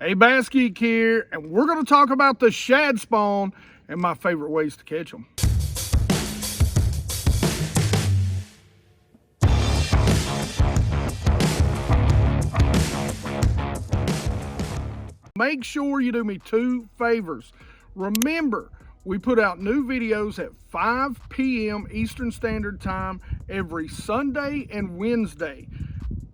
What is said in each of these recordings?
Hey, BassGeek here, and we're going to talk about the shad spawn and my favorite ways to catch them. Make sure you do me two favors. Remember, we put out new videos at 5 p.m. Eastern Standard Time every Sunday and Wednesday.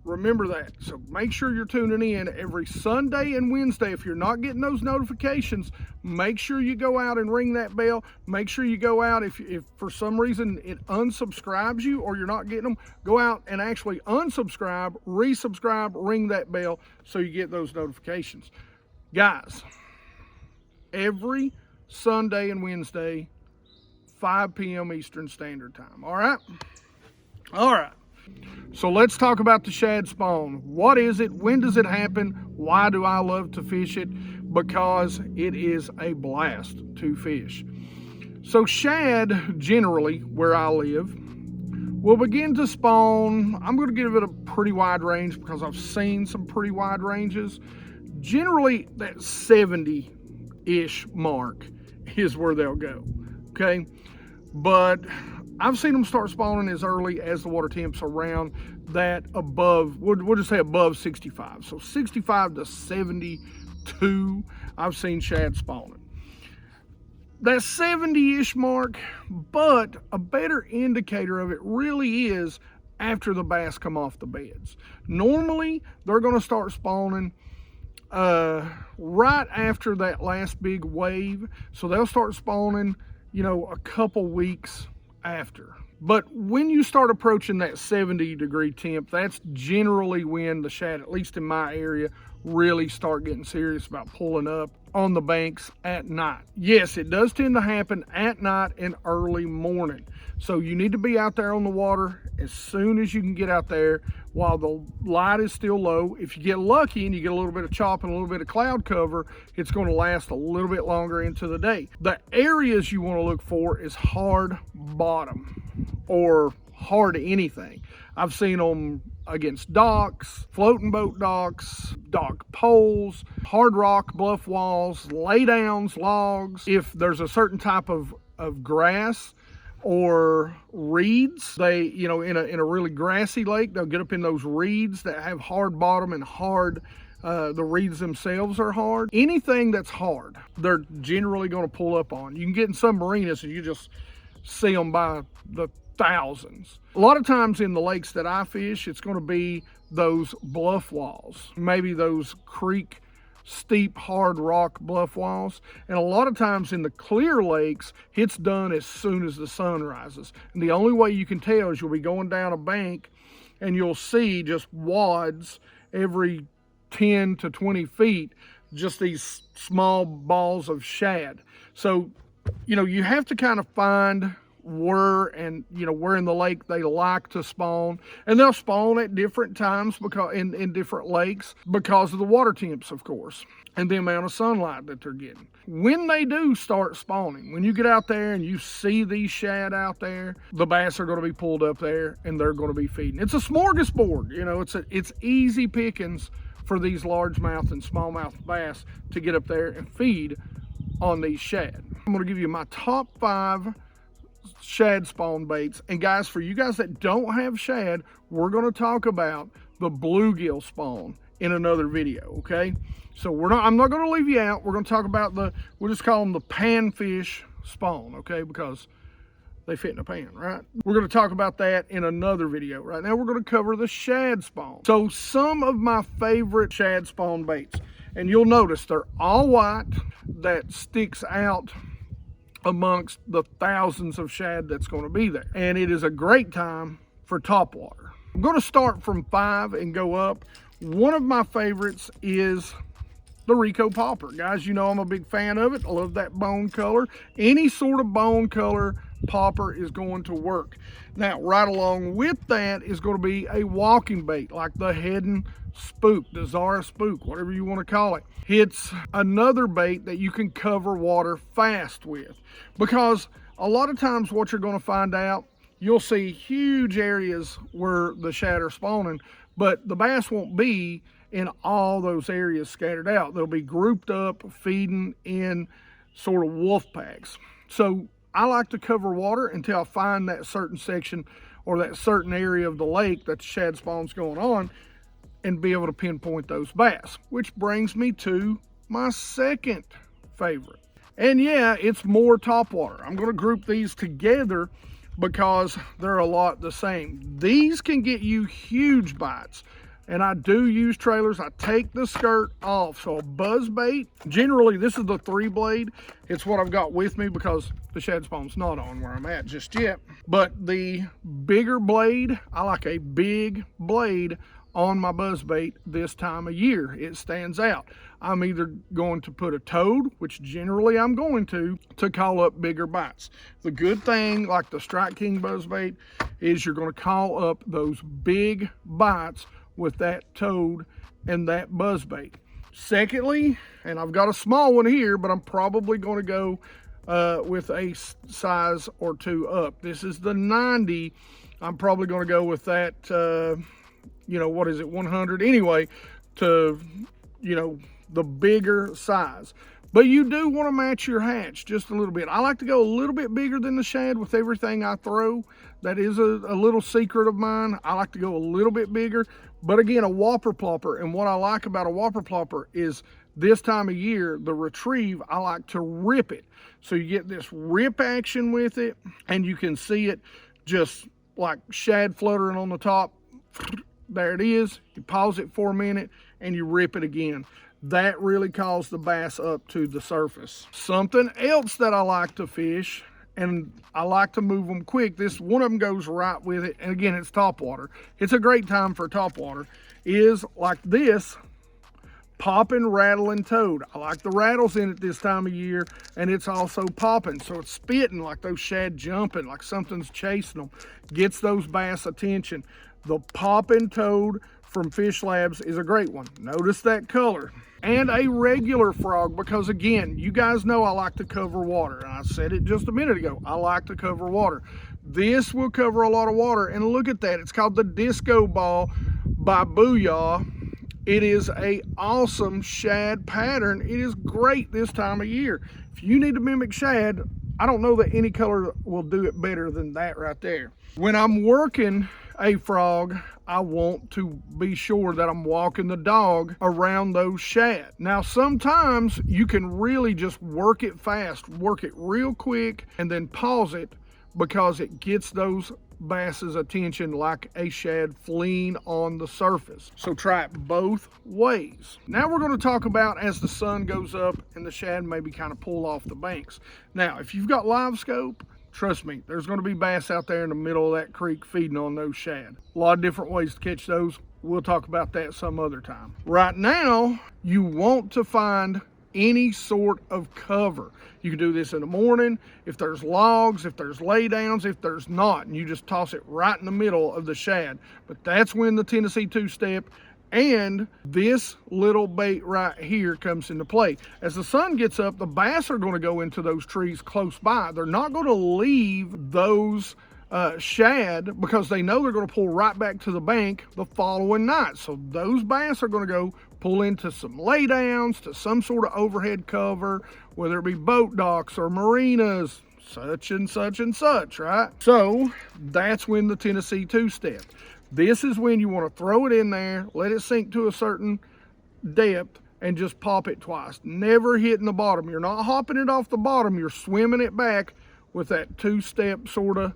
Remember that. So make sure you're tuning in every Sunday and Wednesday. If you're not getting those notifications, make sure you go out and ring that bell. Make sure you go out, if for some reason it unsubscribes you or you're not getting them, go out and actually unsubscribe, resubscribe, ring that bell so you get those notifications. Guys, every Sunday and Wednesday, 5 p.m. Eastern Standard Time. All right? All right. So let's talk about the shad spawn. What is it? When does it happen? Why do I love to fish it? Because it is a blast to fish. So shad, generally, where I live, will begin to spawn. I'm going to give it a pretty wide range because I've seen some pretty wide ranges. Generally, that 70-ish mark is where they'll go, okay? But I've seen them start spawning as early as the water temps around that above, we'll just say above 65. So 65 to 72, I've seen shad spawning. That 70-ish mark, but a better indicator of it really is after the bass come off the beds. Normally, they're gonna start spawning right after that last big wave. So they'll start spawning, you know, a couple weeks after. But when you start approaching that 70-degree temp, that's generally when the shad, at least in my area, really start getting serious about pulling up on the banks at night. Yes, it does tend to happen at night and early morning. So you need to be out there on the water as soon as you can get out there while the light is still low. If you get lucky and you get a little bit of chop and a little bit of cloud cover, it's going to last a little bit longer into the day. The areas you want to look for is hard bottom or hard anything. I've seen them against docks, floating boat docks, dock poles, hard rock, bluff walls, laydowns, logs. If there's a certain type of grass or reeds, they, you know, in a really grassy lake, they'll get up in those reeds that have hard bottom and hard, the reeds themselves are hard. Anything that's hard, they're generally going to pull up on. You can get in some marinas and you just see them by the thousands. A lot of times in the lakes that I fish, it's going to be those bluff walls, maybe those creek steep hard rock bluff walls, and a lot of times in the clear lakes it's done as soon as the sun rises, and the only way you can tell is you'll be going down a bank and you'll see just wads every 10 to 20 feet, just these small balls of shad. So, you know, you have to kind of find where in the lake they like to spawn, and they'll spawn at different times because in different lakes because of the water temps, of course, and the amount of sunlight that they're getting. When they do start spawning, when you get out there and you see these shad out there, the bass are going to be pulled up there and they're going to be feeding. It's a smorgasbord, you know. It's easy pickings for these largemouth and smallmouth bass to get up there and feed on these shad. I'm going to give you my top 5 shad spawn baits, and guys, for you guys that don't have shad, we're going to talk about the bluegill spawn in another video, okay? So I'm not going to leave you out. We're going to talk about we'll just call them the panfish spawn, okay, because they fit in a pan, right? We're going to talk about that in another video. Right now we're going to cover the shad spawn. So some of my favorite shad spawn baits, and you'll notice they're all white. That sticks out amongst the thousands of shad that's going to be there, and it is a great time for topwater. I'm going to start from 5 and go up. One of my favorites is the Rico popper. Guys, you know I'm a big fan of it. I love that bone color. Any sort of bone color popper is going to work. Now, right along with that is going to be a walking bait like the Headin' Spook, the Zara Spook, whatever you want to call it. It's another bait that you can cover water fast with, because a lot of times what you're going to find out, you'll see huge areas where the shad are spawning, but the bass won't be in all those areas scattered out. They'll be grouped up, feeding in sort of wolf packs. So I like to cover water until I find that certain section or that certain area of the lake that the shad spawn's going on and be able to pinpoint those bass, which brings me to my second favorite. And yeah, it's more topwater. I'm going to group these together because they're a lot the same. These can get you huge bites, and I do use trailers. I take the skirt off. So a buzz bait, generally this is the 3-blade. It's what I've got with me because the shad spawn's not on where I'm at just yet. But the bigger blade, I like a big blade on my buzz bait this time of year. It stands out. I'm either going to put a toad, which generally I'm going to call up bigger bites. The good thing, like the Strike King buzz bait, is you're going to call up those big bites with that toad and that buzz bait. Secondly, and I've got a small one here, but I'm probably going to go with a size or two up. This is the 90. I'm probably going to go with that, you know, what is it, 100 anyway, to, you know, the bigger size. But you do want to match your hatch just a little bit. I like to go a little bit bigger than the shad with everything I throw. That is a little secret of mine. I like to go a little bit bigger. But again, a whopper plopper, and what I like about a whopper plopper is this time of year, the retrieve, I like to rip it. So you get this rip action with it, and you can see it just like shad fluttering on the top. There it is. You pause it for a minute and you rip it again. That really calls the bass up to the surface. Something else that I like to fish, and I like to move them quick, this one of them goes right with it, and again, it's topwater. It's a great time for topwater, is like this, popping, rattling toad. I like the rattles in it this time of year, and it's also popping, so it's spitting like those shad jumping, like something's chasing them. Gets those bass attention. The popping toad from Fish Labs is a great one. Notice that color. And a regular frog, because again, you guys know I like to cover water. And I said it just a minute ago, I like to cover water. This will cover a lot of water, and look at that. It's called the Disco Ball by Booyah. It is a awesome shad pattern. It is great this time of year. If you need to mimic shad, I don't know that any color will do it better than that right there. When I'm working a frog, I want to be sure that I'm walking the dog around those shad. Now, sometimes you can really just work it fast, work it real quick, and then pause it because it gets those bass's attention like a shad fleeing on the surface. So try it both ways. Now we're going to talk about as the sun goes up and the shad maybe kind of pull off the banks. Now, if you've got live scope, trust me, there's going to be bass out there in the middle of that creek feeding on those shad. A lot of different ways to catch those. We'll talk about that some other time. Right now, you want to find any sort of cover. You can do this in the morning, if there's logs, if there's laydowns, if there's not, and you just toss it right in the middle of the shad. But that's when the Tennessee two-step and this little bait right here comes into play. As the sun gets up, the bass are going to go into those trees close by. They're not going to leave those shad because they know they're going to pull right back to the bank the following night. So those bass are going to go pull into some laydowns, to some sort of overhead cover, whether it be boat docks or marinas, such and such and such, right? So that's when the Tennessee two-step. This is when you want to throw it in there, let it sink to a certain depth, and just pop it twice. Never hitting the bottom. You're not hopping it off the bottom. You're swimming it back with that two-step sort of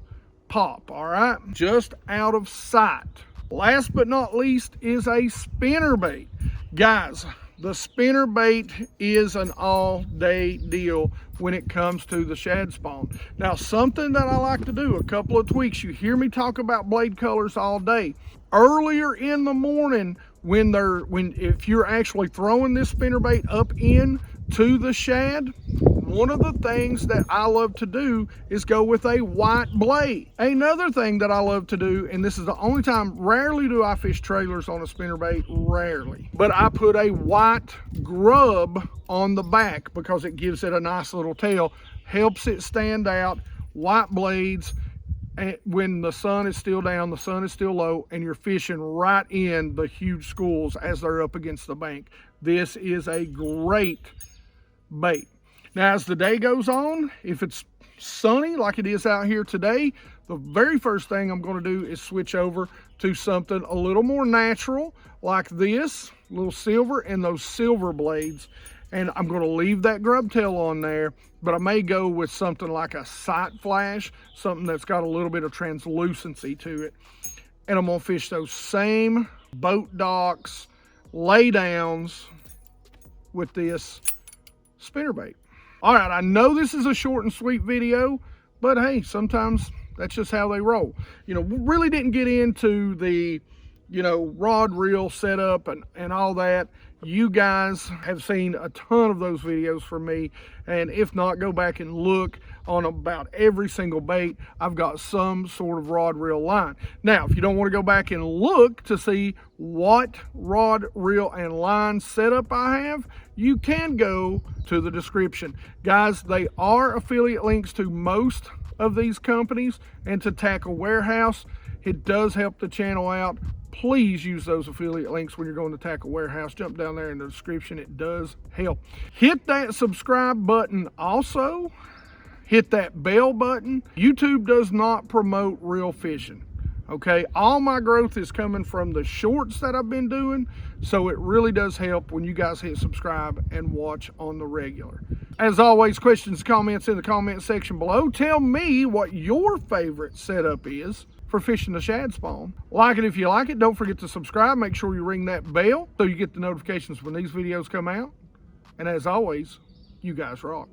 pop, all right? Just out of sight. Last but not least is a spinner bait. Guys, the spinner bait is an all-day deal when it comes to the shad spawn. Now, something that I like to do, a couple of tweaks. You hear me talk about blade colors all day. Earlier in the morning, if you're actually throwing this spinner bait up in to the shad, one of the things that I love to do is go with a white blade. Another thing that I love to do, and this is the only time, rarely do I fish trailers on a spinnerbait, rarely, but I put a white grub on the back because it gives it a nice little tail, helps it stand out. White blades, when the sun is still down, the sun is still low, and you're fishing right in the huge schools as they're up against the bank. This is a great bait. Now, as the day goes on, if it's sunny like it is out here today, the very first thing I'm going to do is switch over to something a little more natural like this, little silver and those silver blades. And I'm going to leave that grub tail on there, but I may go with something like a sight flash, something that's got a little bit of translucency to it. And I'm going to fish those same boat docks, lay downs with this spinnerbait. All right, I know this is a short and sweet video, but hey, sometimes that's just how they roll. You know, we really didn't get into the, you know, rod reel setup and all that. You guys have seen a ton of those videos from me, and if not, go back and look on about every single bait. I've got some sort of rod reel line. Now, if you don't want to go back and look to see what rod reel and line setup I have, you can go to the description. Guys, they are affiliate links to most of these companies and to Tackle Warehouse. It does help the channel out. Please use those affiliate links when you're going to Tackle Warehouse. Jump down there in the description. It does help. Hit that subscribe button also. Hit that bell button. YouTube does not promote reel fishing. Okay, all my growth is coming from the shorts that I've been doing, so it really does help when you guys hit subscribe and watch on the regular. As always, questions, comments in the comment section below. Tell me what your favorite setup is for fishing the shad spawn. Like it if you like it. Don't forget to subscribe. Make sure you ring that bell so you get the notifications when these videos come out. And as always, you guys rock.